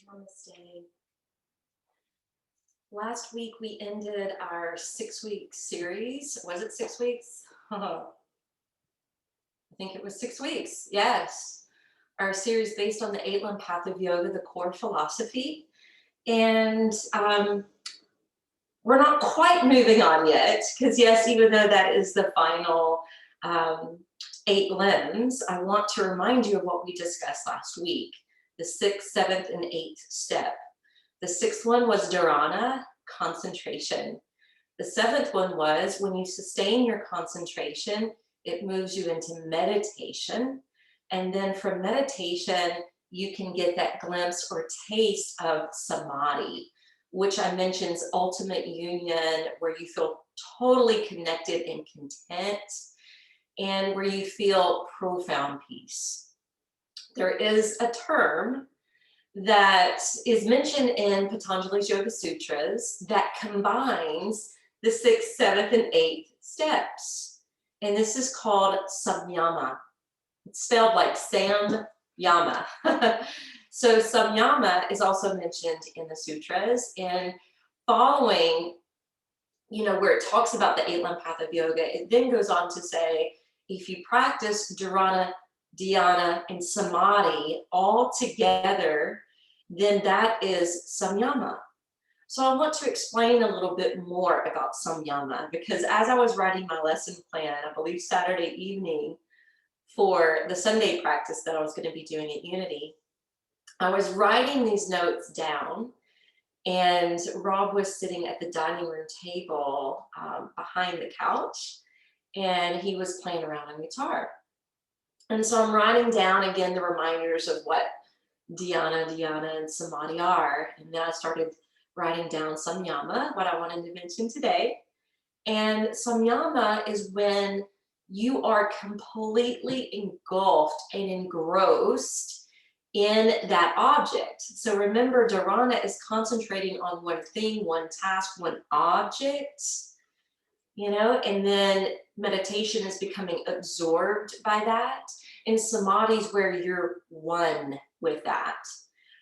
Namaste. Last week we ended our 6-week series. Was it 6 weeks? I think it was 6 weeks. Yes. Our series based on the 8 path of yoga, the core philosophy. And we're not quite moving on yet, because yes, even though that is the final 8 limbs, I want to remind you of what we discussed last week, the 6th, 7th, and 8th step. The 6th one was dharana, concentration. The 7th one was when you sustain your concentration, it moves you into meditation. And then from meditation, you can get that glimpse or taste of samadhi, which I mentioned is ultimate union, where you feel totally connected and content, and where you feel profound peace. There is a term that is mentioned in Patanjali's Yoga Sutras that combines the 6th, 7th, and 8th steps. And this is called Samyama. It's spelled like Samyama. So Samyama is also mentioned in the sutras, and following, where it talks about the 8 path of yoga, it then goes on to say, if you practice dharana, dhyana, and samadhi all together, then that is Samyama. So I want to explain a little bit more about Samyama, because as I was writing my lesson plan, I believe Saturday evening, for the Sunday practice that I was going to be doing at Unity, I was writing these notes down, and Rob was sitting at the dining room table behind the couch, and he was playing around on guitar. And so I'm writing down again the reminders of what dhyana, and samadhi are. And then I started writing down Samyama, what I wanted to mention today. And Samyama is when you are completely engulfed and engrossed in that object. So remember, dharana is concentrating on one thing, one task, one object, and then meditation is becoming absorbed by that. And samadhi is where you're one with that.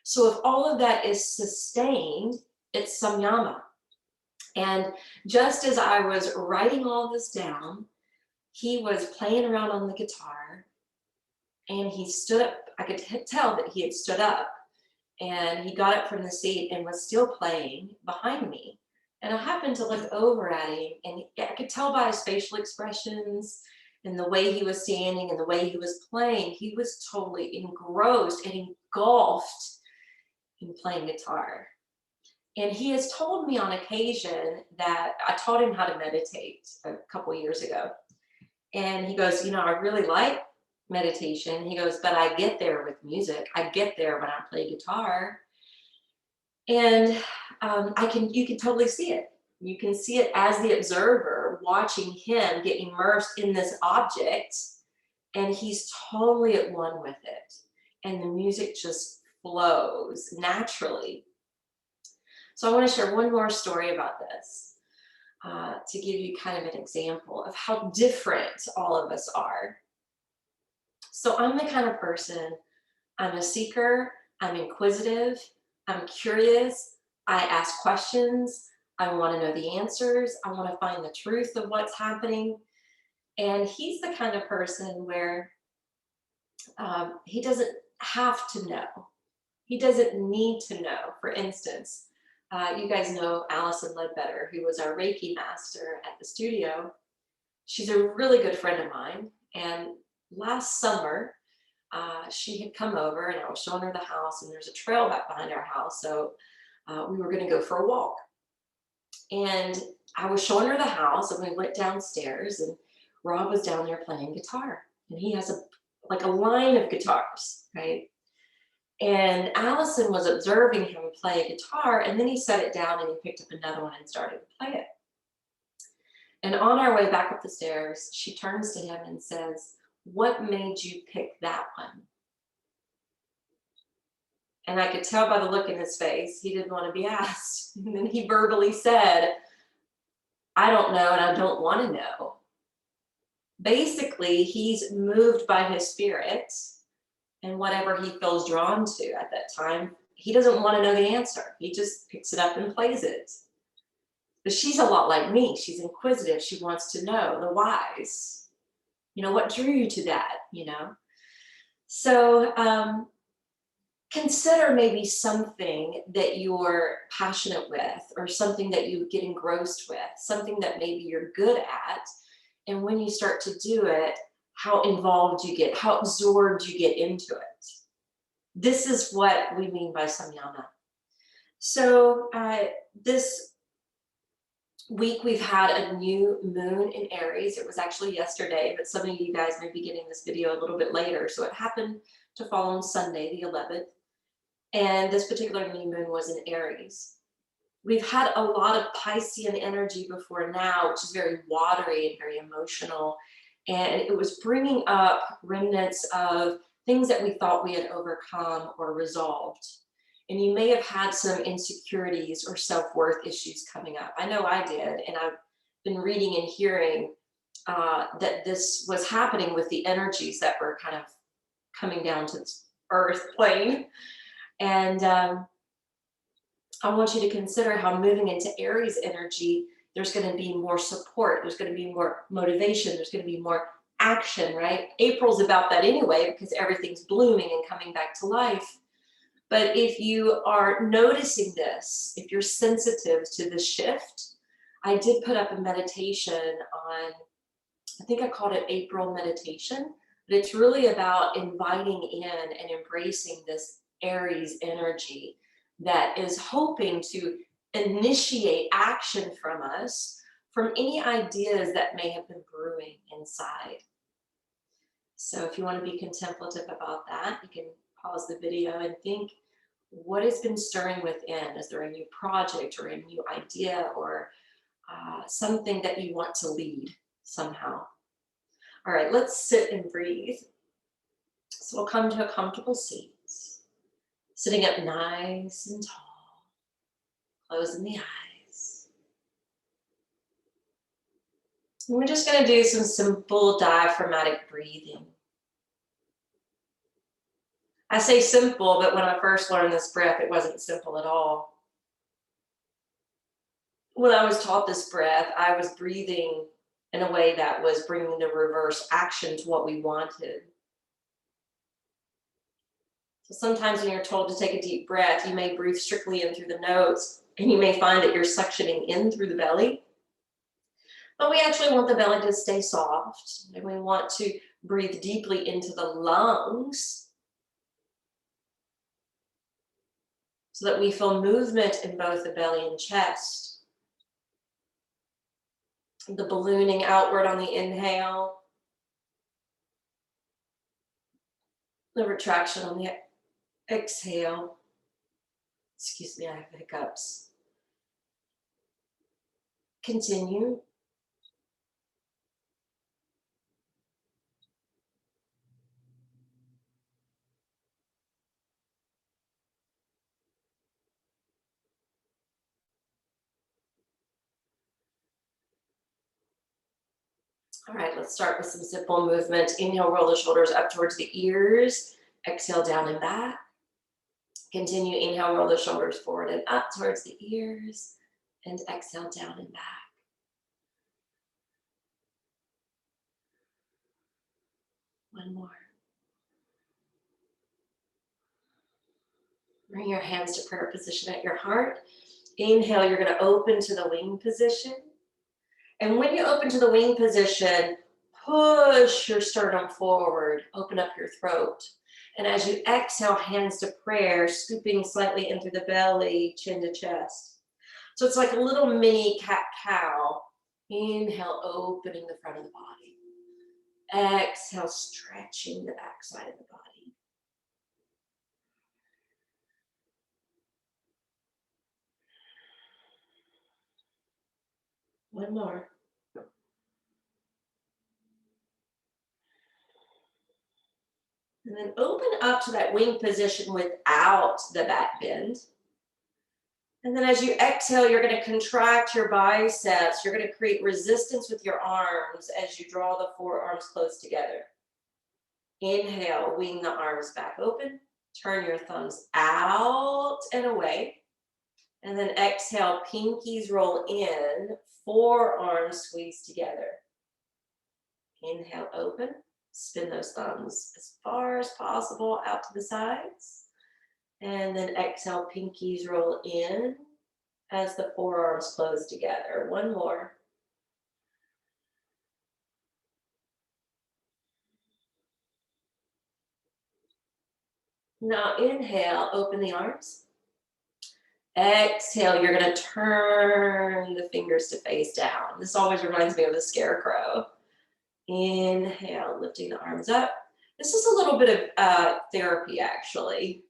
So if all of that is sustained, it's Samyama. And just as I was writing all this down, he was playing around on the guitar, and he stood up. I could tell that he had stood up, and he got up from the seat and was still playing behind me. And I happened to look over at him, and I could tell by his facial expressions and the way he was standing and the way he was playing, he was totally engrossed and engulfed in playing guitar. And he has told me on occasion that I taught him how to meditate a couple years ago. And he goes, I really like meditation. He goes, but I get there with music. I get there when I play guitar. And you can totally see it. You can see it as the observer, watching him get immersed in this object, and he's totally at one with it. And the music just flows naturally. So I want to share one more story about this to give you kind of an example of how different all of us are. So I'm the kind of person, I'm a seeker, I'm inquisitive, I'm curious, I ask questions, I want to know the answers, I want to find the truth of what's happening. And he's the kind of person where he doesn't have to know. He doesn't need to know. For instance, you guys know Allison Ledbetter, who was our Reiki master at the studio. She's a really good friend of mine. And last summer, she had come over, and I was showing her the house, and there's a trail back behind our house. So we were going to go for a walk. And I was showing her the house, and we went downstairs, and Rob was down there playing guitar. And he has a line of guitars, right? And Allison was observing him play a guitar, and then he set it down and he picked up another one and started to play it. And on our way back up the stairs, she turns to him and says, "What made you pick that one?" And I could tell by the look in his face, he didn't want to be asked. And then he verbally said, "I don't know, and I don't want to know." Basically, he's moved by his spirit and whatever he feels drawn to at that time. he doesn't want to know the answer. He just picks it up and plays it. But she's a lot like me. She's inquisitive. She wants to know the whys. You know, what drew you to that, you know? So consider maybe something that you're passionate with, or something that you get engrossed with, something that maybe you're good at. And when you start to do it, how involved you get, how absorbed you get into it. This is what we mean by Samyama. So this week we've had a new moon in Aries. It was actually yesterday, but some of you guys may be getting this video a little bit later. So it happened to fall on Sunday, the 11th. And this particular new moon was in Aries. We've had a lot of Piscean energy before now, which is very watery and very emotional. And it was bringing up remnants of things that we thought we had overcome or resolved. And you may have had some insecurities or self-worth issues coming up. I know I did, and I've been reading and hearing that this was happening with the energies that were kind of coming down to this earth plane. And I want you to consider how moving into Aries energy, there's going to be more support, there's going to be more motivation, there's going to be more action, right? April's about that anyway, because everything's blooming and coming back to life. But if you are noticing this, if you're sensitive to the shift, I did put up a meditation on, I think I called it April meditation, but it's really about inviting in and embracing this Aries energy that is hoping to initiate action from us, from any ideas that may have been brewing inside. So if you want to be contemplative about that, you can pause the video and think, what has been stirring within? Is there a new project or a new idea, or something that you want to lead somehow? All right, let's sit and breathe. So we'll come to a comfortable seat, sitting up nice and tall, closing the eyes. And we're just going to do some simple diaphragmatic breathing. I say simple, but when I first learned this breath, it wasn't simple at all. When I was taught this breath, I was breathing in a way that was bringing the reverse action to what we wanted. So sometimes when you're told to take a deep breath, you may breathe strictly in through the nose, and you may find that you're suctioning in through the belly. But we actually want the belly to stay soft, and we want to breathe deeply into the lungs, so that we feel movement in both the belly and chest. The ballooning outward on the inhale, the retraction on the exhale. Excuse me, I have hiccups. Continue. All right, let's start with some simple movement. Inhale, roll the shoulders up towards the ears. Exhale, down and back. Continue, inhale, roll the shoulders forward and up towards the ears. And exhale, down and back. One more. Bring your hands to prayer position at your heart. Inhale, you're going to open to the wing position. And when you open to the wing position, push your sternum forward, open up your throat. And as you exhale, hands to prayer, scooping slightly into the belly, chin to chest. So it's like a little mini cat-cow. Inhale, opening the front of the body. Exhale, stretching the backside of the body. One more. And then open up to that wing position without the back bend. And then as you exhale, you're going to contract your biceps. You're going to create resistance with your arms as you draw the forearms close together. Inhale, wing the arms back open. Turn your thumbs out and away. And then exhale, pinkies roll in, forearms squeeze together. Inhale, open. Spin those thumbs as far as possible out to the sides. And then exhale, pinkies roll in as the forearms close together. One more. Now inhale, open the arms. Exhale, you're going to turn the fingers to face down. This always reminds me of the scarecrow. Inhale, lifting the arms up. This is a little bit of therapy, actually.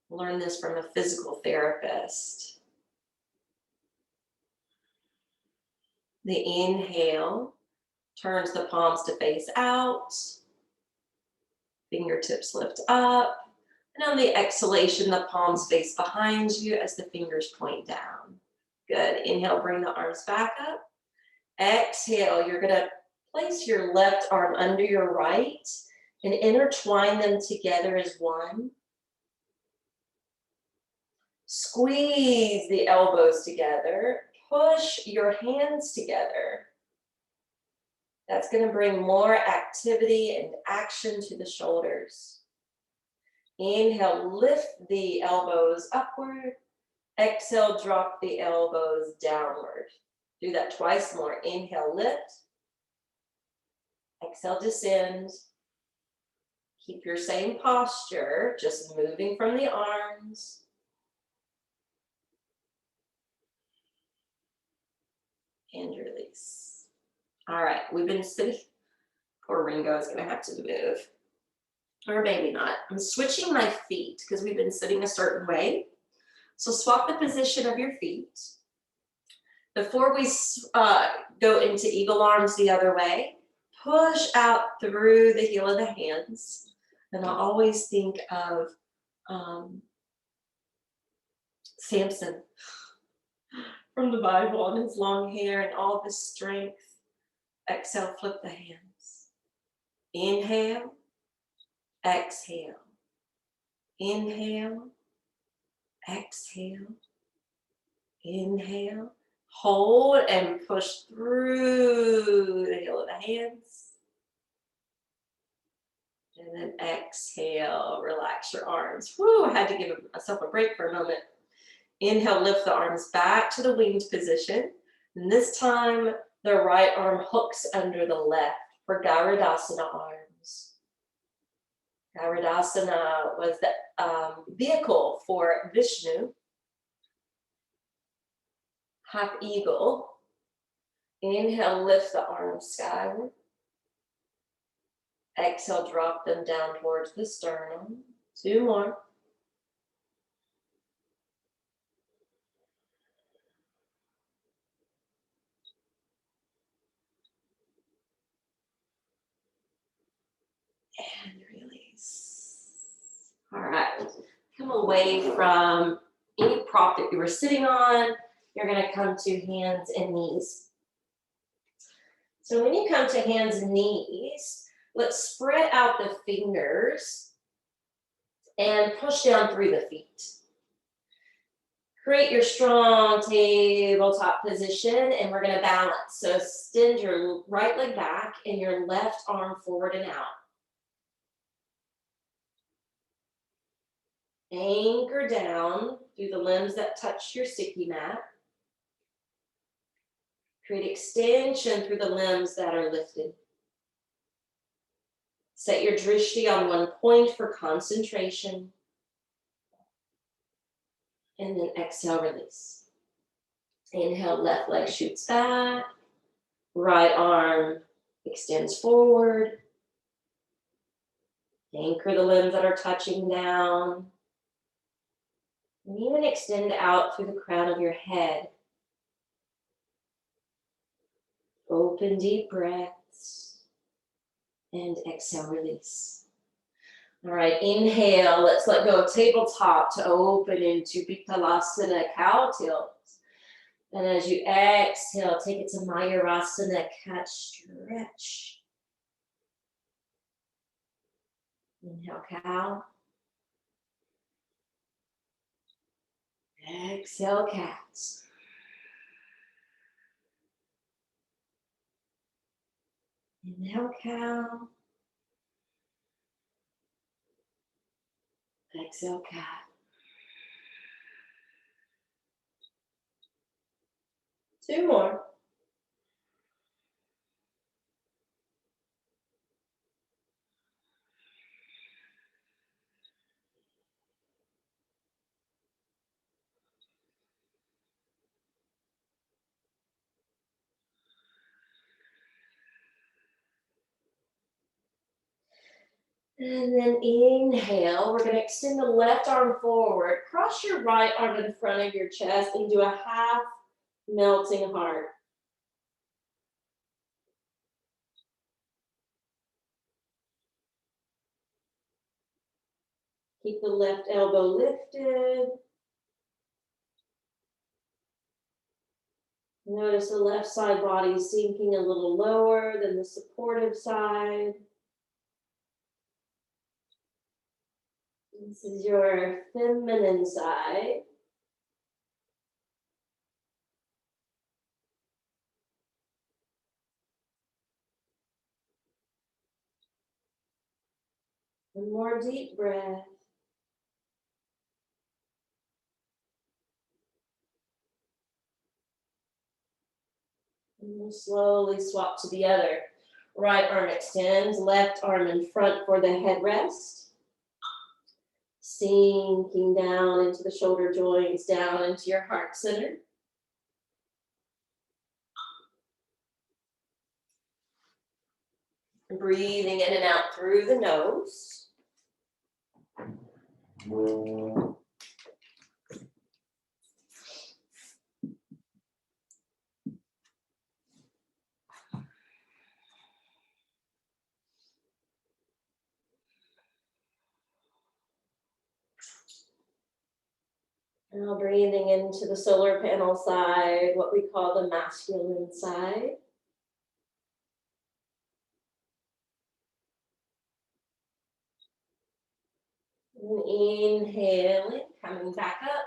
Learn this from a physical therapist. The inhale turns the palms to face out. Fingertips lift up. And on the exhalation, the palms face behind you as the fingers point down. Good. Inhale, bring the arms back up. Exhale, you're going to place your left arm under your right and intertwine them together as one. Squeeze the elbows together. Push your hands together. That's going to bring more activity and action to the shoulders. Inhale, lift the elbows upward. Exhale, drop the elbows downward. Do that twice more. Inhale, lift. Exhale, descend. Keep your same posture, just moving from the arms. And release. All right, we've been sitting. Poor Ringo is going to have to move. Or maybe not. I'm switching my feet because we've been sitting a certain way. So swap the position of your feet. Before we go into eagle arms the other way, push out through the heel of the hands. And I always think of Samson from the Bible and his long hair and all of his strength. Exhale, flip the hands. Inhale, exhale. Inhale, exhale. Inhale. Hold and push through the heel of the hands. And then exhale, relax your arms. Whew, I had to give myself a break for a moment. Inhale, lift the arms back to the winged position. And this time, the right arm hooks under the left for Garudasana arms. Garudasana was the vehicle for Vishnu. Half eagle. Inhale, lift the arms skyward. Exhale, drop them down towards the sternum. Two more. And release. All right. Come away from any prop that you were sitting on. You're going to come to hands and knees. So when you come to hands and knees, let's spread out the fingers and push down through the feet. Create your strong tabletop position, and we're going to balance. So extend your right leg back and your left arm forward and out. Anchor down through the limbs that touch your sticky mat. Create extension through the limbs that are lifted. Set your drishti on one point for concentration. And then exhale, release. Inhale, left leg shoots back. Right arm extends forward. Anchor the limbs that are touching down. And even extend out through the crown of your head. Open deep breaths. And exhale, release. All right, inhale. Let's let go of tabletop to open into Vipalasana, cow tilt. And as you exhale, take it to Mayurasana, cat stretch. Inhale, cow. Exhale, cats. Inhale, cow. Exhale, cat. Two more. And then inhale, we're going to extend the left arm forward. Cross your right arm in front of your chest and do a half melting heart. Keep the left elbow lifted. Notice the left side body sinking a little lower than the supportive side. This is your feminine side. One more deep breath. And we'll slowly swap to the other. Right arm extends, left arm in front for the headrest. Sinking down into the shoulder joints, down into your heart center. Breathing in and out through the nose. Now breathing into the solar panel side, what we call the masculine side. And inhaling, coming back up,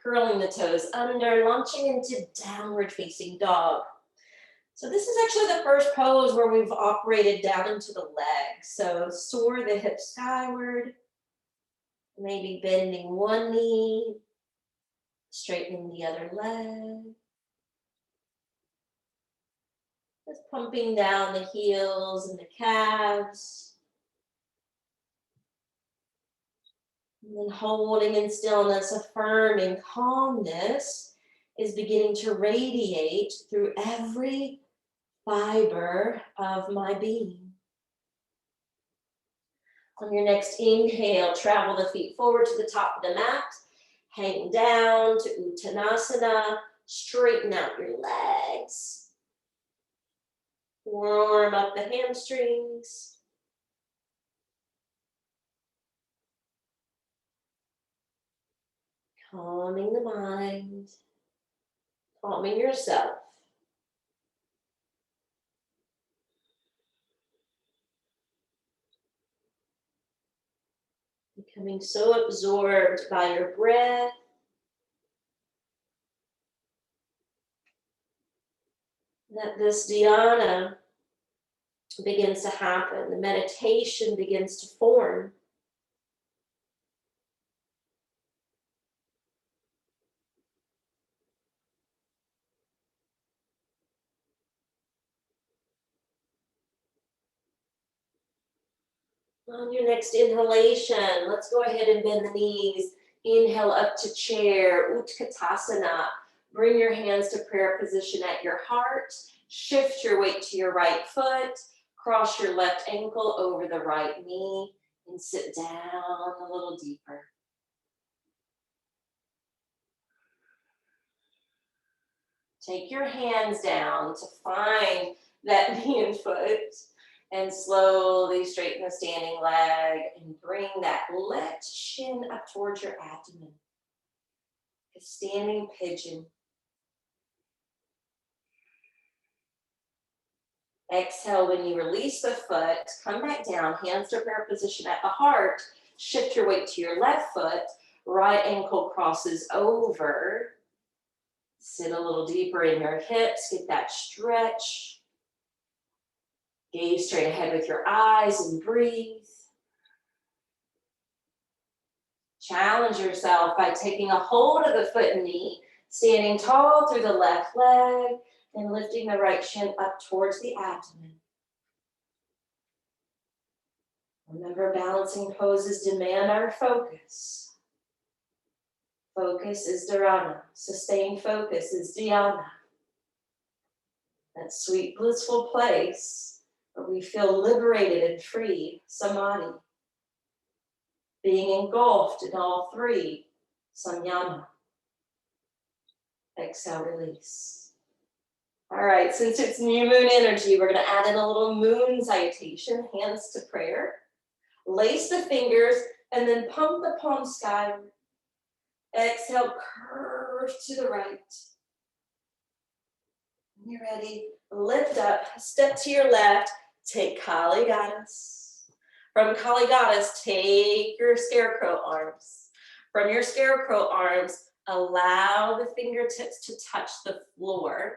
curling the toes under, launching into downward facing dog. So this is actually the first pose where we've operated down into the legs. So soar the hips skyward, maybe bending one knee, straightening the other leg. Just pumping down the heels and the calves. And then holding in stillness, affirming calmness is beginning to radiate through every fiber of my being. On your next inhale, travel the feet forward to the top of the mat, hang down to Uttanasana, straighten out your legs, warm up the hamstrings. Calming the mind, calming yourself. Becoming so absorbed by your breath that this dhyana begins to happen. The meditation begins to form. On your next inhalation, let's go ahead and bend the knees. Inhale up to chair, Utkatasana. Bring your hands to prayer position at your heart. Shift your weight to your right foot. Cross your left ankle over the right knee and sit down a little deeper. Take your hands down to find that knee and foot. And slowly straighten the standing leg and bring that left shin up towards your abdomen. A standing pigeon. Exhale, when you release the foot, come back down, hands to prayer position at the heart. Shift your weight to your left foot. Right ankle crosses over. Sit a little deeper in your hips, get that stretch. Gaze straight ahead with your eyes and breathe. Challenge yourself by taking a hold of the foot and knee, standing tall through the left leg, and lifting the right shin up towards the abdomen. Remember, balancing poses demand our focus. Focus is dharana. Sustained focus is dhyana. That sweet, blissful place where we feel liberated and free, samadhi. Being engulfed in all three, Samyama. Exhale, release. All right, since it's new moon energy, we're going to add in a little moon salutation, hands to prayer. Lace the fingers and then pump the palms skyward. Exhale, curve to the right. When you're ready, lift up, step to your left, take Kali Goddess. From Kali Goddess, take your scarecrow arms. From your scarecrow arms, allow the fingertips to touch the floor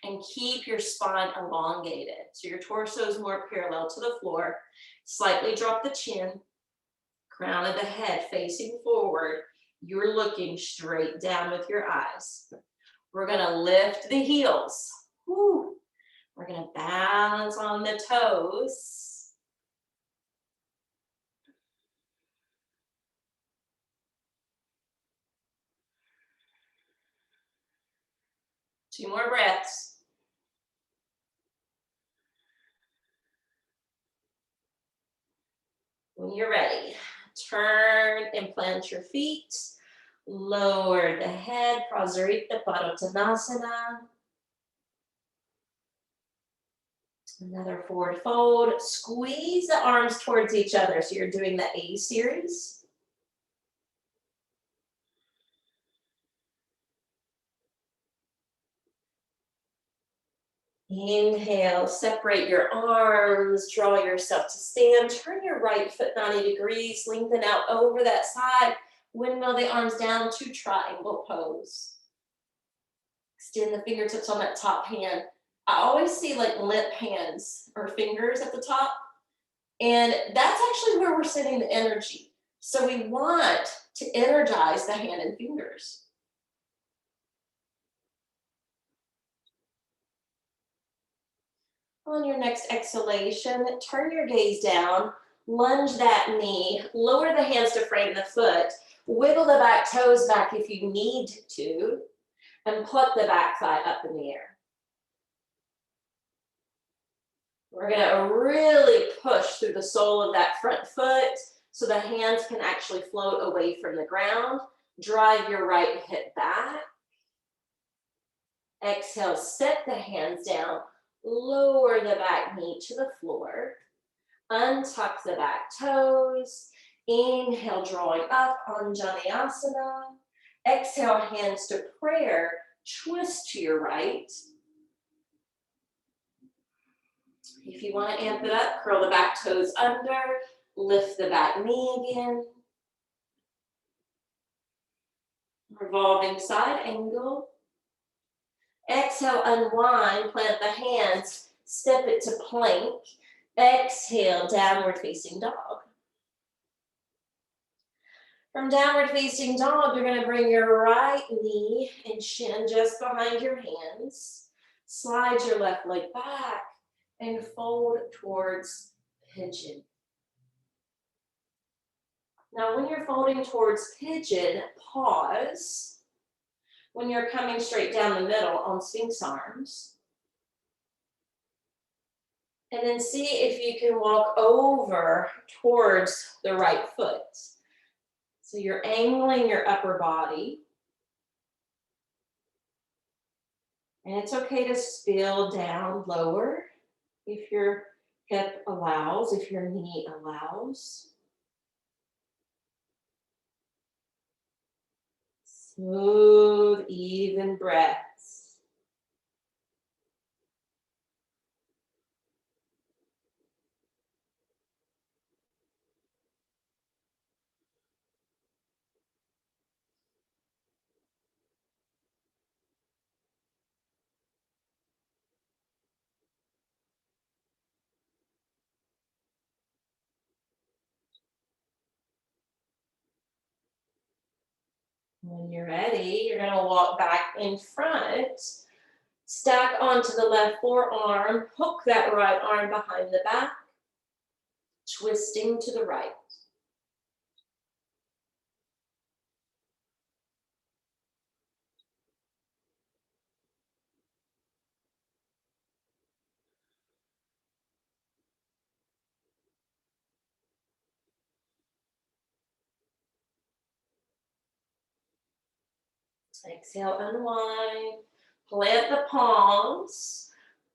and keep your spine elongated. So your torso is more parallel to the floor. Slightly drop the chin, crown of the head facing forward. You're looking straight down with your eyes. We're gonna lift the heels. Woo. We're gonna balance on the toes. Two more breaths. When you're ready, turn and plant your feet. Lower the head, Prasarita Padottanasana. Another forward fold. Squeeze the arms towards each other. So you're doing the A series. Inhale, separate your arms, draw yourself to stand. Turn your right foot 90 degrees, lengthen out over that side. Windmill the arms down to triangle pose. Extend the fingertips on that top hand. I always see like limp hands or fingers at the top. And that's actually where we're sending the energy. So we want to energize the hand and fingers. On your next exhalation, turn your gaze down, lunge that knee, lower the hands to frame the foot, wiggle the back toes back if you need to, and pluck the back thigh up in the air. We're gonna really push through the sole of that front foot so the hands can actually float away from the ground. Drive your right hip back. Exhale, set the hands down. Lower the back knee to the floor. Untuck the back toes. Inhale, drawing up, Anjaneyasana. Exhale, hands to prayer. Twist to your right. If you want to amp it up, curl the back toes under. Lift the back knee again. Revolving side angle. Exhale, unwind, plant the hands, step it to plank. Exhale, downward facing dog. From downward facing dog, you're going to bring your right knee and shin just behind your hands. Slide your left leg back and fold towards pigeon. Now, when you're folding towards pigeon, pause. When you're coming straight down the middle on Sphinx arms. And then see if you can walk over towards the right foot. So you're angling your upper body. And it's okay to spill down lower if your hip allows, if your knee allows. Smooth, even breaths. When you're ready, you're gonna walk back in front, stack onto the left forearm, hook that right arm behind the back, twisting to the right. Exhale, unwind. Plant the palms.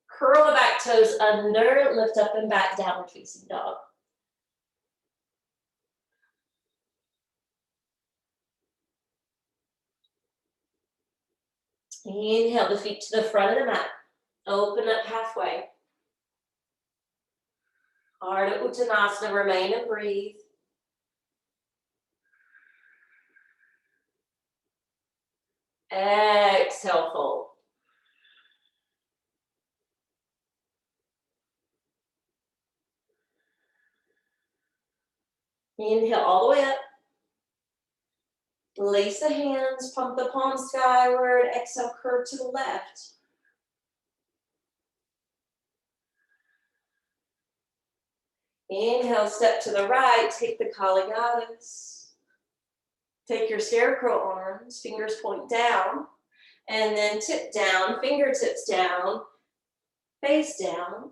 Curl the back toes under. Lift up and back, downward facing dog. Inhale the feet to the front of the mat. Open up halfway. Ardha Uttanasana, remain and breathe. Exhale, fold. Inhale all the way up. Lace the hands, pump the palms skyward. Exhale, curve to the left. Inhale, step to the right. Take the Kaligatas. Take your scarecrow arms, fingers point down, and then tip down, fingertips down, face down,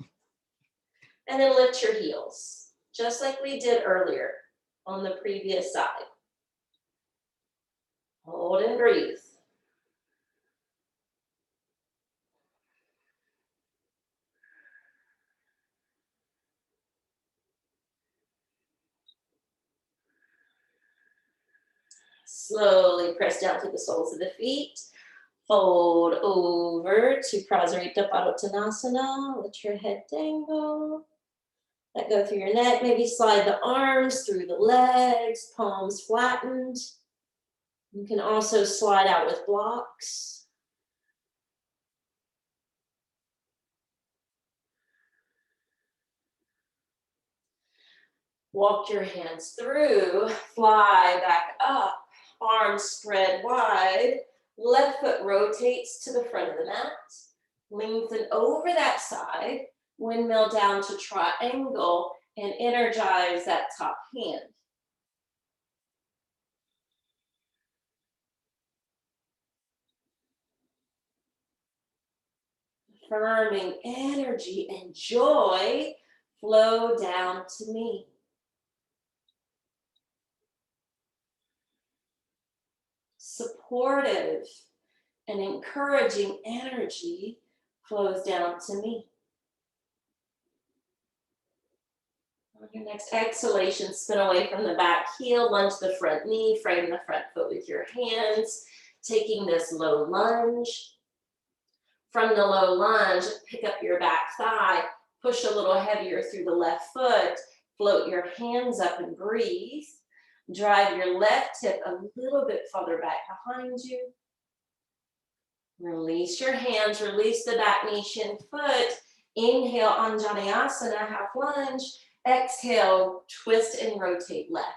and then lift your heels, just like we did earlier on the previous side. Hold and breathe. Slowly press down to the soles of the feet. Fold over to Prasarita Padottanasana. Let your head dangle. Let go through your neck. Maybe slide the arms through the legs, palms flattened. You can also slide out with blocks. Walk your hands through, fly back up, arms spread wide. Left foot rotates to the front of the mat. Lengthen over that side. Windmill down to triangle and energize that top hand. Affirming energy and joy flow down to me. Supportive and encouraging energy flows down to me. On your next exhalation, spin away from the back heel, lunge the front knee, frame the front foot with your hands, taking this low lunge. From the low lunge, pick up your back thigh, push a little heavier through the left foot, float your hands up and breathe. Drive your left hip a little bit farther back behind you. Release your hands, release the back knee, shin, foot. Inhale, Anjaneyasana, half lunge. Exhale, twist and rotate left.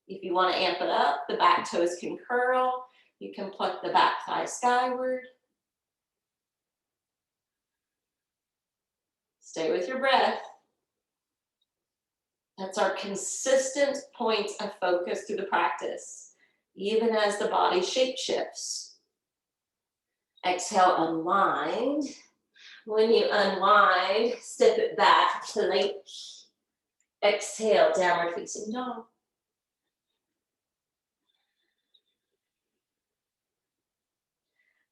If you want to amp it up, the back toes can curl. You can pluck the back thigh skyward. Stay with your breath. That's our consistent point of focus through the practice, even as the body shape shifts. Exhale, unwind. When you unwind, step it back, plank. Exhale, downward facing dog.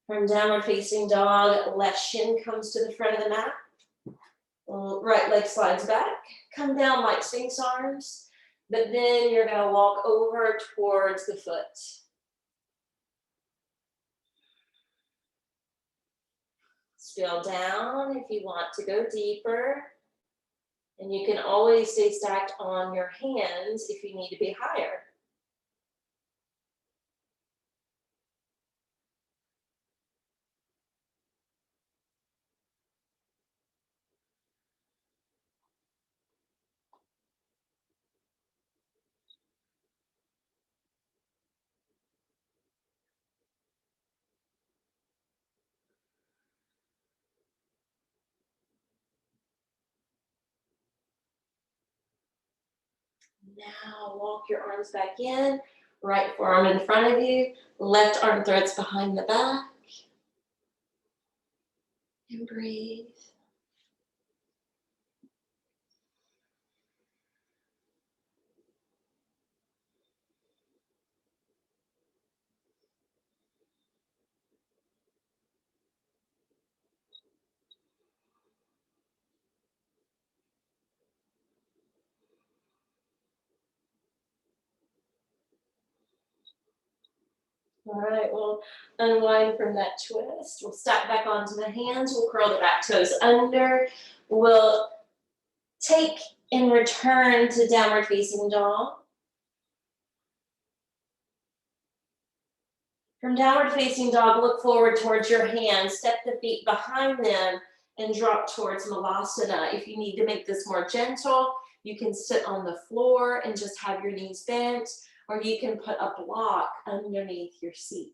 From downward facing dog, left shin comes to the front of the mat. Right leg slides back. Come down like Sphinx arms, but then you're going to walk over towards the foot. Scale down if you want to go deeper. And you can always stay stacked on your hands if you need to be higher. Now walk your arms back in, right forearm in front of you, left arm threads behind the back, and breathe. All right, we'll unwind from that twist. We'll step back onto the hands. We'll curl the back toes under. We'll take and return to downward facing dog. From downward facing dog, look forward towards your hands. Step the feet behind them and drop towards Malasana. If you need to make this more gentle, you can sit on the floor and just have your knees bent, or you can put a block underneath your seat.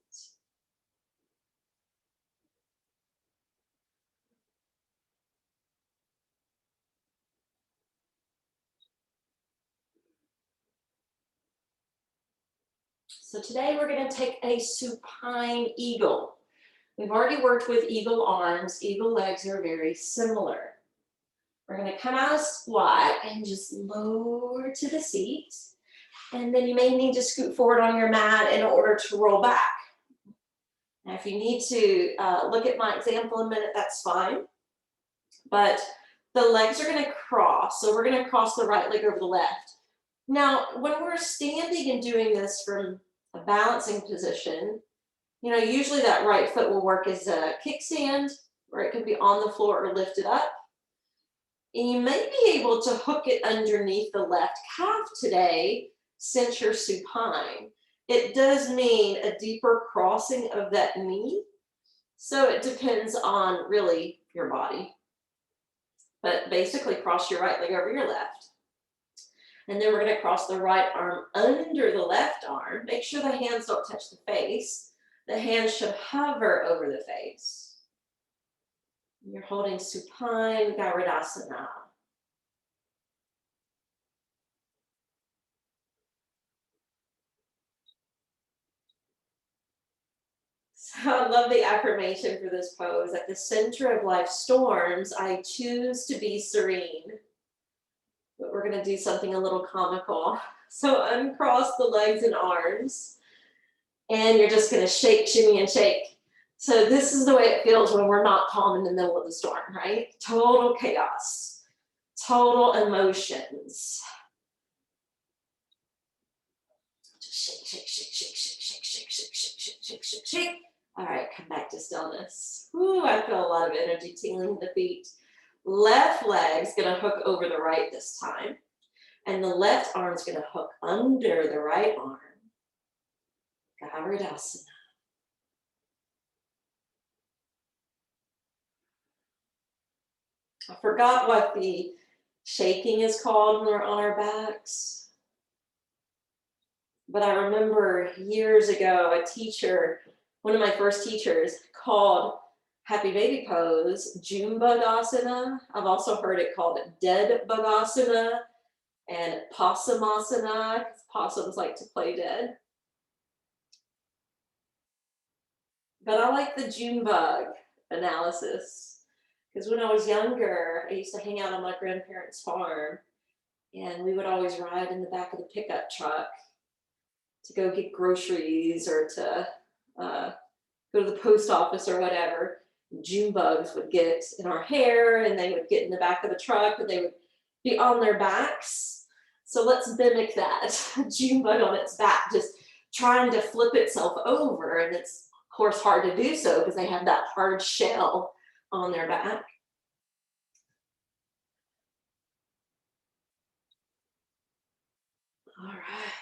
So today we're going to take a supine eagle. We've already worked with eagle arms. Eagle legs are very similar. We're going to come out of squat and just lower to the seat. And then you may need to scoot forward on your mat in order to roll back. Now, if you need to look at my example in a minute, that's fine. But the legs are going to cross. So we're going to cross the right leg over the left. Now, when we're standing and doing this from a balancing position, you know, usually that right foot will work as a kickstand, or it could be on the floor or lifted up. And you may be able to hook it underneath the left calf today, since you're supine. It does mean a deeper crossing of that knee. So it depends on really your body. But basically cross your right leg over your left. And then we're going to cross the right arm under the left arm. Make sure the hands don't touch the face. The hands should hover over the face. You're holding supine Garudasana. So I love the affirmation for this pose. At the center of life's storms, I choose to be serene. But we're going to do something a little comical. So uncross the legs and arms. And you're just going to shake, shimmy, and shake. So this is the way it feels when we're not calm in the middle of the storm, right? Total chaos, total emotions. Just shake, shake, shake, shake, shake, shake, shake, shake, shake, shake, shake, shake. All right, come back to stillness. Ooh, I feel a lot of energy tingling in the feet. Left leg's gonna hook over the right this time. And the left arm's gonna hook under the right arm. Garudasana. I forgot what the shaking is called when we're on our backs. But I remember years ago, a teacher, one of my first teachers, called Happy Baby Pose June Bugasana. I've also heard it called Dead Bugasana and Possumasana, because possums like to play dead. But I like the June bug analysis, because when I was younger, I used to hang out on my grandparents' farm, and we would always ride in the back of the pickup truck to go get groceries or to go to the post office or whatever. June bugs would get in our hair, and they would get in the back of the truck, and they would be on their backs. So let's mimic that. June bug on its back, just trying to flip itself over. And it's, of course, hard to do so because they have that hard shell on their back. All right.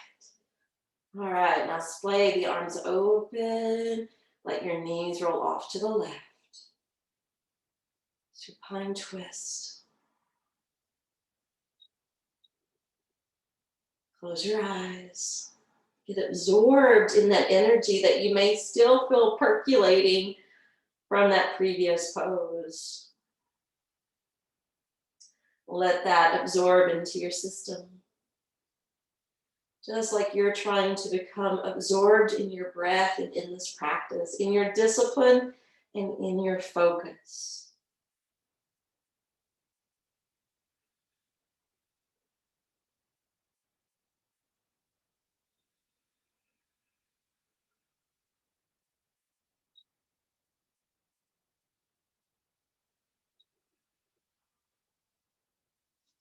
All right, now splay the arms open. Let your knees roll off to the left. Supine twist. Close your eyes. Get absorbed in that energy that you may still feel percolating from that previous pose. Let that absorb into your system. Just like you're trying to become absorbed in your breath and in this practice, in your discipline and in your focus.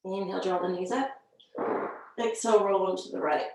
Inhale, draw the knees up. Exhale, roll them to the right.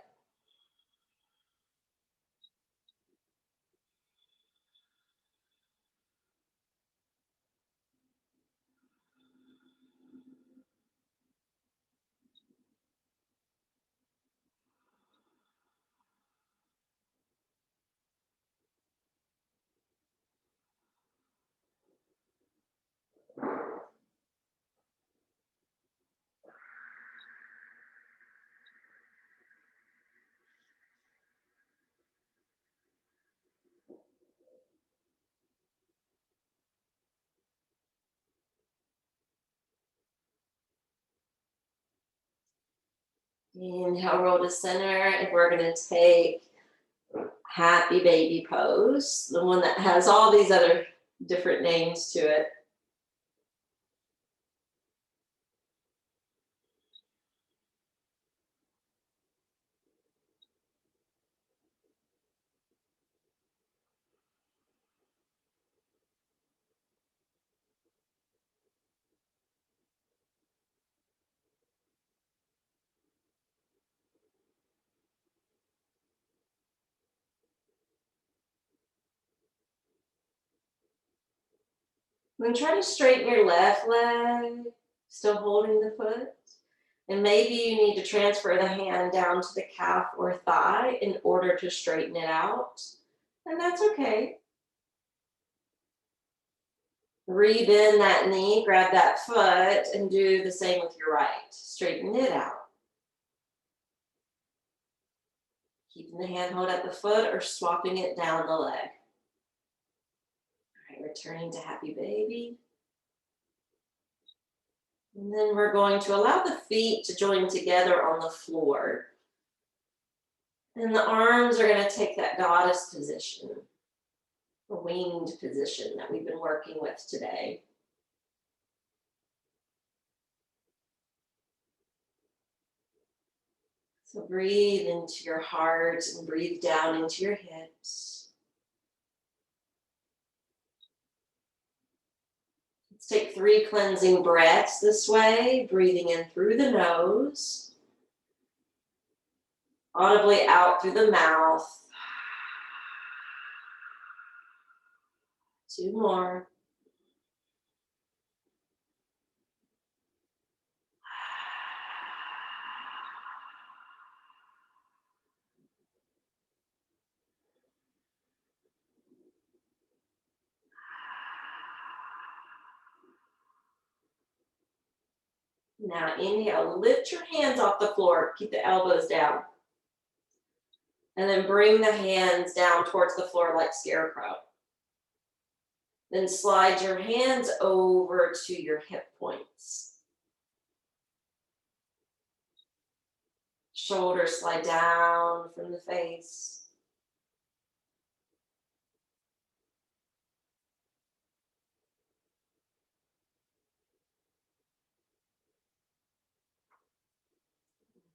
Inhale, roll to center, and we're going to take happy baby pose, the one that has all these other different names to it. Then try to straighten your left leg, still holding the foot. And maybe you need to transfer the hand down to the calf or thigh in order to straighten it out. And that's okay. Rebend that knee, grab that foot, and do the same with your right. Straighten it out. Keeping the hand hold at the foot or swapping it down the leg. All right, returning to happy baby. And then we're going to allow the feet to join together on the floor. And the arms are going to take that goddess position, the winged position that we've been working with today. So breathe into your heart and breathe down into your hips. Let's take 3 cleansing breaths this way, breathing in through the nose, audibly out through the mouth. 2 more. Now inhale, lift your hands off the floor, keep the elbows down. And then bring the hands down towards the floor like scarecrow. Then slide your hands over to your hip points. Shoulders slide down from the face.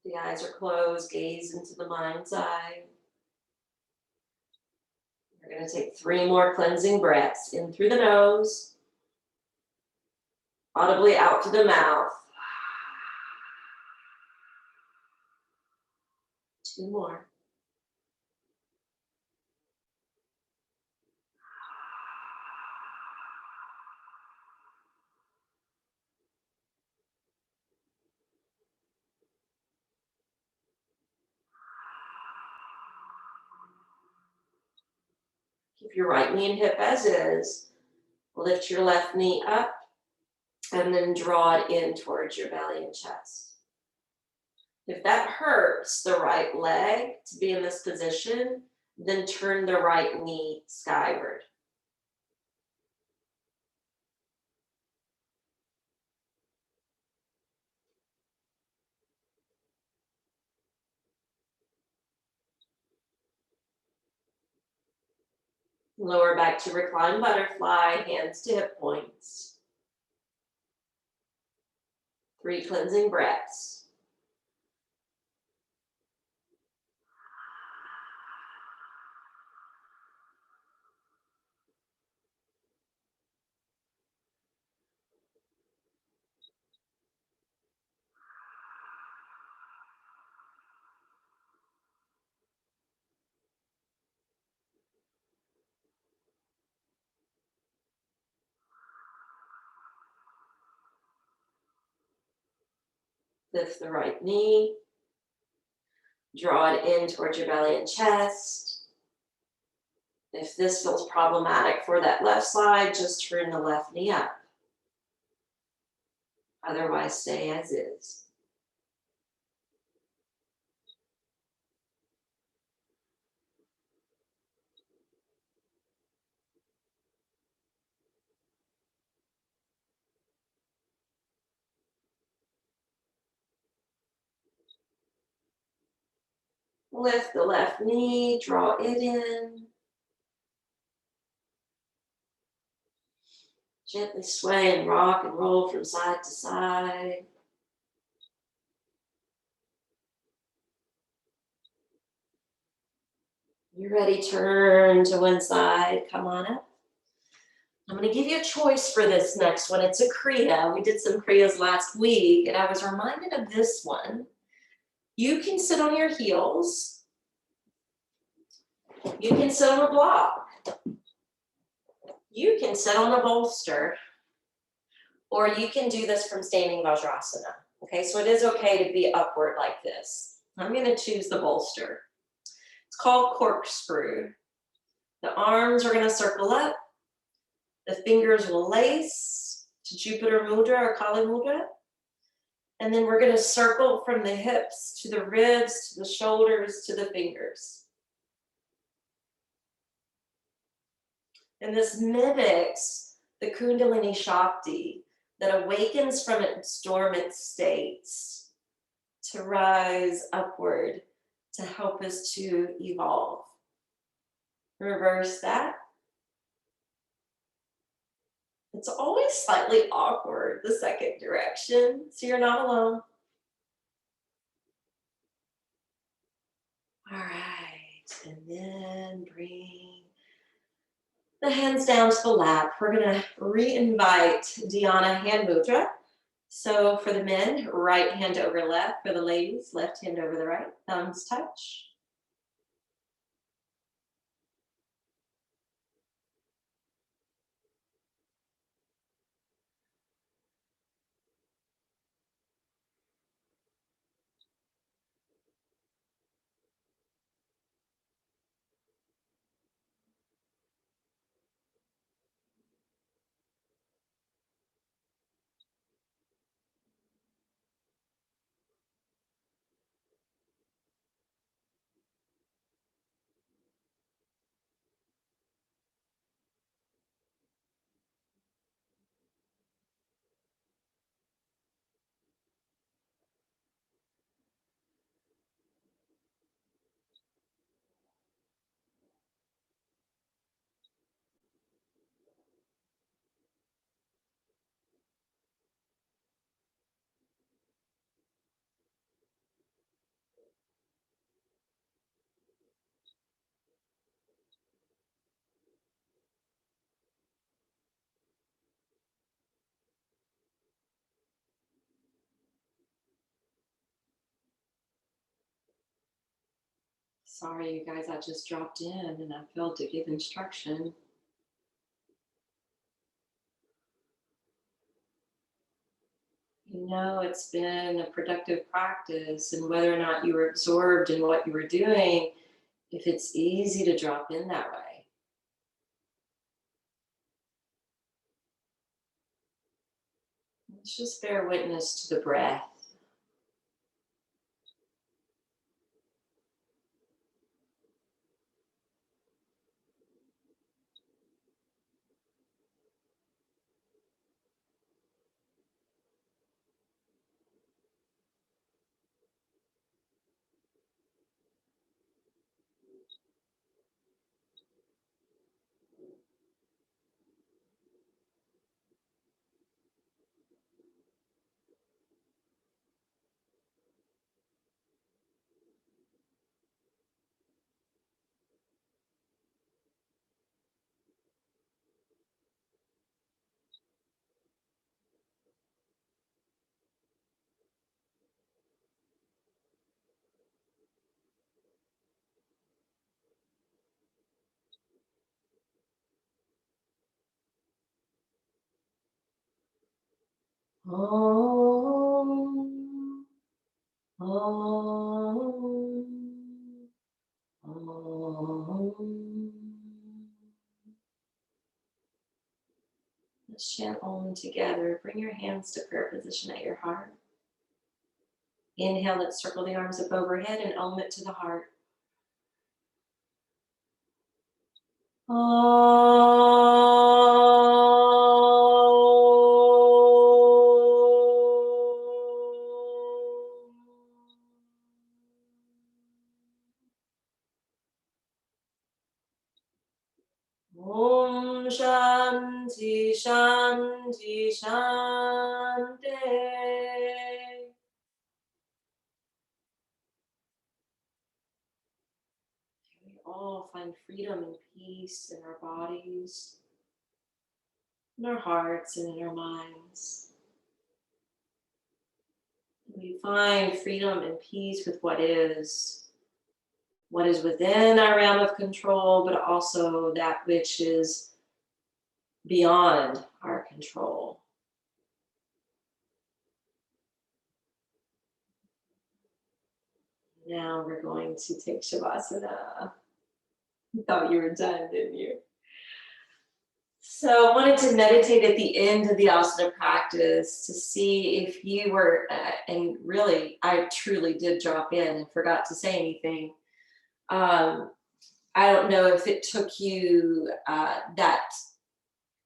The eyes are closed, gaze into the mind's eye. We're going to take 3 more cleansing breaths, in through the nose, audibly out through the mouth. 2 more. Keep your right knee and hip as is. Lift your left knee up and then draw it in towards your belly and chest. If that hurts the right leg to be in this position, then turn the right knee skyward. Lower back to recline butterfly, hands to hip points. 3 cleansing breaths. Lift the right knee. Draw it in towards your belly and chest. If this feels problematic for that left side, just turn the left knee up. Otherwise, stay as is. Lift the left knee, draw it in. Gently sway and rock and roll from side to side. You're ready, turn to one side, come on up. I'm going to give you a choice for this next one. It's a Kriya. We did some Kriyas last week, and I was reminded of this one. You can sit on your heels. You can sit on a block. You can sit on a bolster. Or you can do this from standing Vajrasana. Okay, so it is okay to be upward like this. I'm going to choose the bolster. It's called corkscrew. The arms are going to circle up. The fingers will lace to Jupiter Mudra or Kali Mudra. And then we're going to circle from the hips to the ribs, to the shoulders, to the fingers. And this mimics the Kundalini Shakti that awakens from its dormant states to rise upward to help us to evolve. Reverse that. It's always slightly awkward, the second direction, so you're not alone. All right, and then bring the hands down to the lap. We're gonna re-invite dhyana hand mudra. So for the men, right hand over left. For the ladies, left hand over the right. Thumbs touch. Sorry, you guys, I just dropped in and I failed to give instruction. You know, it's been a productive practice, and whether or not you were absorbed in what you were doing, if it's easy to drop in that way. Let's just bear witness to the breath. Om. Om. Om. Let's chant Om together. Bring your hands to prayer position at your heart. Inhale, let's circle the arms up overhead and Om it to the heart. Om Shanti Shanti Shanti. We all find freedom and peace in our bodies, in our hearts, and in our minds. We find freedom and peace with what is within our realm of control, but also that which is beyond our control. Now we're going to take Shavasana. You thought you were done, didn't you? So I wanted to meditate at the end of the asana practice to see if you were, and really, I truly did drop in and forgot to say anything. I don't know if it took you that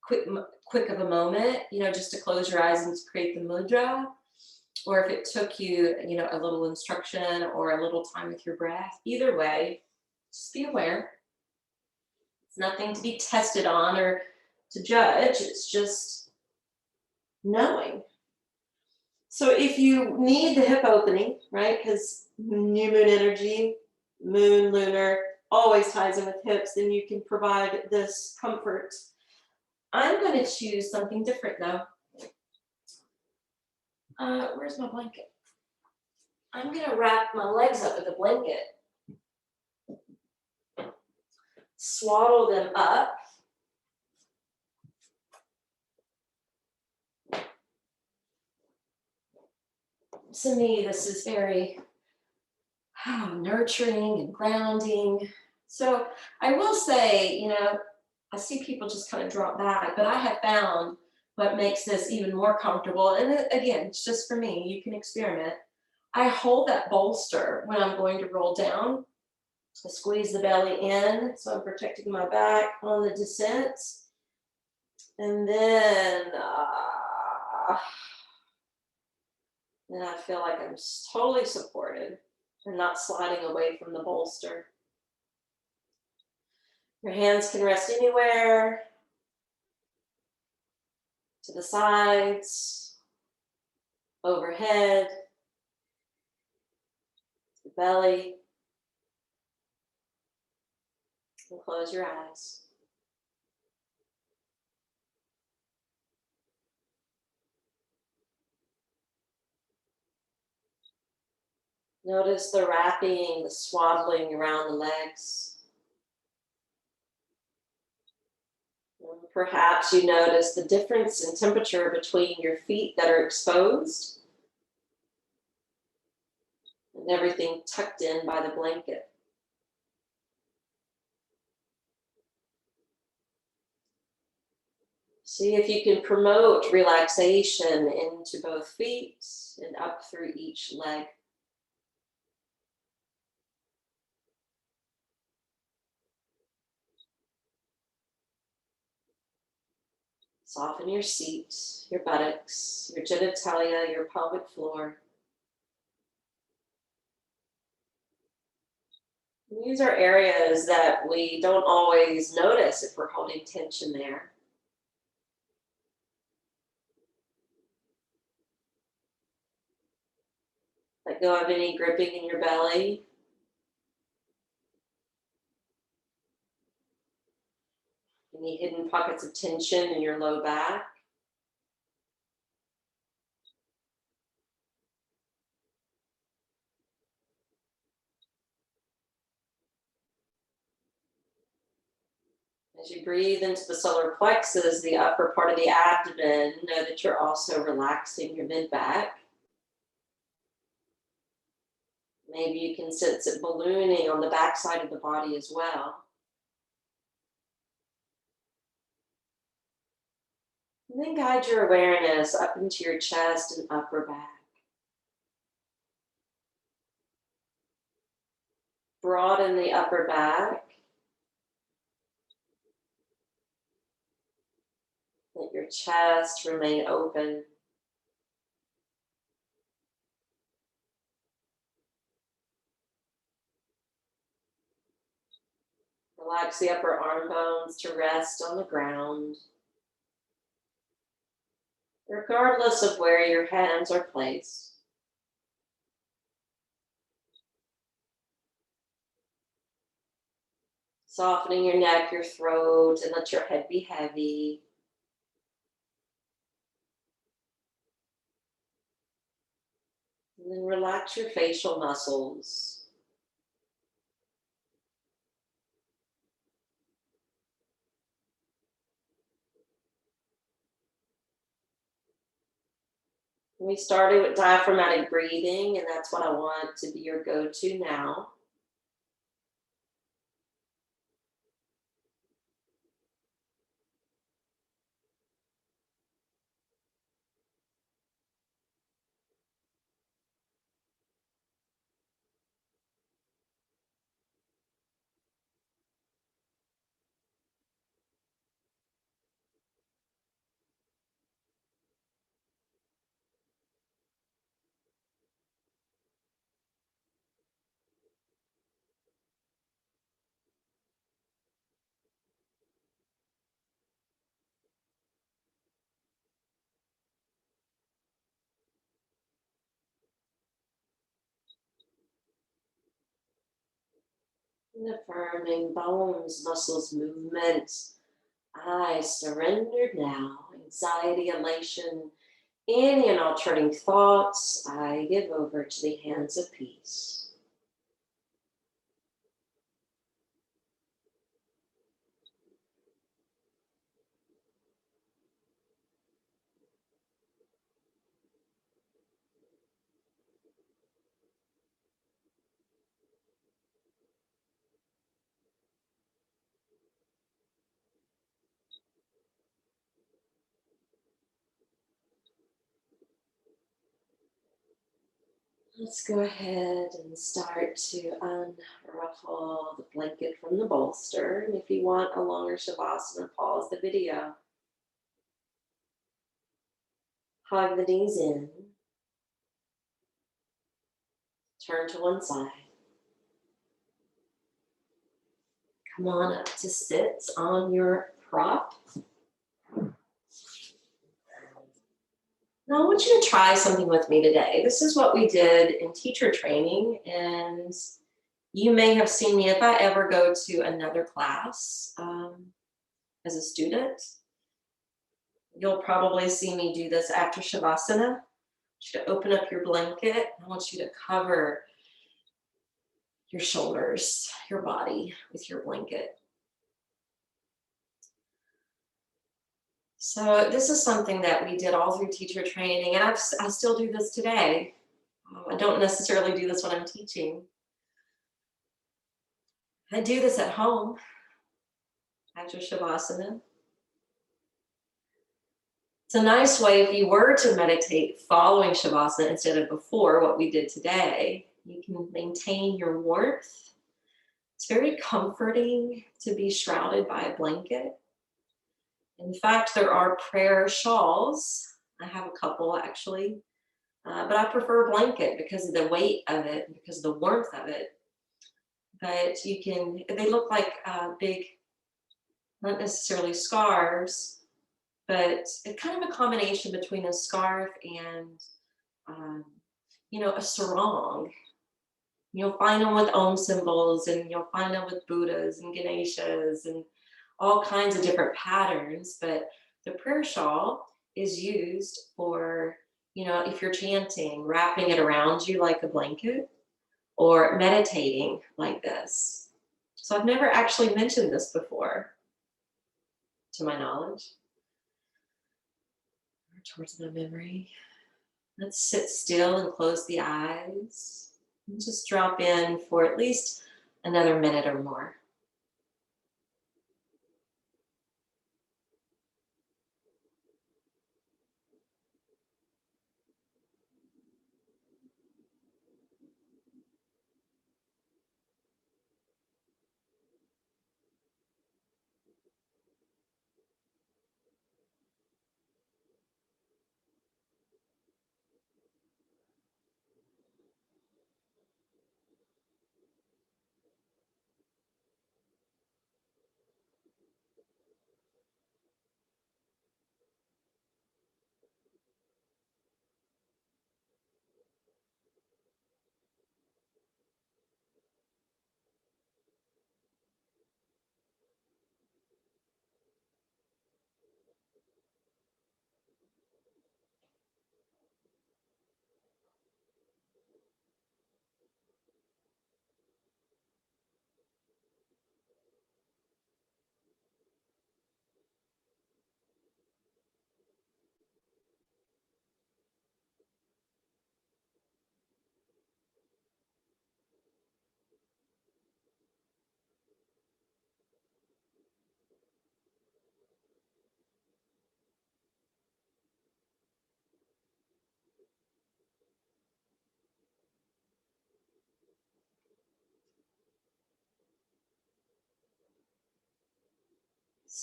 quick of a moment, just to close your eyes and to create the mudra, or if it took you, a little instruction or a little time with your breath. Either way, just be aware. It's nothing to be tested on or to judge. It's just knowing. So if you need the hip opening, right, because new moon energy, moon, lunar, always ties in with hips, then you can provide this comfort. I'm going to choose something different though. Where's my blanket? I'm going to wrap my legs up with a blanket. Swaddle them up. To me, this is very nurturing and grounding. So I will say, I see people just kind of drop back, but I have found what makes this even more comfortable. And again, it's just for me, you can experiment. I hold that bolster when I'm going to roll down. I squeeze the belly in, so I'm protecting my back on the descent. And then I feel like I'm totally supported and not sliding away from the bolster. Your hands can rest anywhere, to the sides, overhead, the belly, and close your eyes. Notice the wrapping, the swaddling around the legs. And perhaps you notice the difference in temperature between your feet that are exposed and everything tucked in by the blanket. See if you can promote relaxation into both feet and up through each leg. Soften your seat, your buttocks, your genitalia, your pelvic floor. These are areas that we don't always notice if we're holding tension there. Let go of any gripping in your belly. Any hidden pockets of tension in your low back. As you breathe into the solar plexus, the upper part of the abdomen, know that you're also relaxing your mid-back. Maybe you can sense it ballooning on the back side of the body as well. And then guide your awareness up into your chest and upper back. Broaden the upper back. Let your chest remain open. Relax the upper arm bones to rest on the ground, regardless of where your hands are placed. Softening your neck, your throat, and let your head be heavy. And then relax your facial muscles. We started with diaphragmatic breathing, and that's what I want to be your go-to now. And affirming bones, muscles, movement. I surrender now. Anxiety, elation, any and all turning thoughts, I give over to the hands of peace. Let's go ahead and start to unruffle the blanket from the bolster. And if you want a longer shavasana, pause the video. Hug the knees in. Turn to one side. Come on up to sit on your prop. Now I want you to try something with me today. This is what we did in teacher training, and you may have seen me if I ever go to another class as a student. You'll probably see me do this after shavasana. I want you to open up your blanket. I want you to cover your shoulders, your body with your blanket. So this is something that we did all through teacher training, and I still do this today. I don't necessarily do this when I'm teaching. I do this at home after shavasana. It's a nice way if you were to meditate following shavasana instead of before what we did today. You can maintain your warmth. It's very comforting to be shrouded by a blanket. In fact, there are prayer shawls. I have a couple actually, but I prefer a blanket because of the weight of it, because of the warmth of it. But they look like big, not necessarily scarves, but it's kind of a combination between a scarf and, a sarong. You'll find them with Om symbols, and you'll find them with Buddhas and Ganeshas and all kinds of different patterns. But the prayer shawl is used for, if you're chanting, wrapping it around you like a blanket, or meditating like this. So I've never actually mentioned this before. to my knowledge, or towards my memory. Let's sit still and close the eyes and just drop in for at least another minute or more.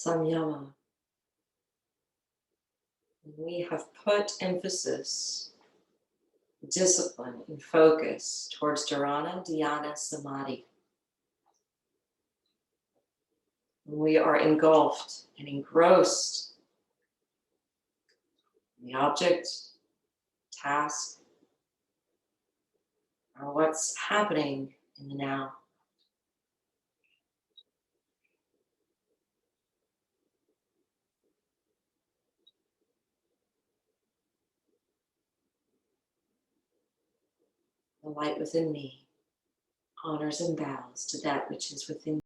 Samyama. We have put emphasis, discipline, and focus towards dharana, dhyana, samadhi. We are engulfed and engrossed in the object, task, or what's happening in the now. The light within me honors and bows to that which is within me.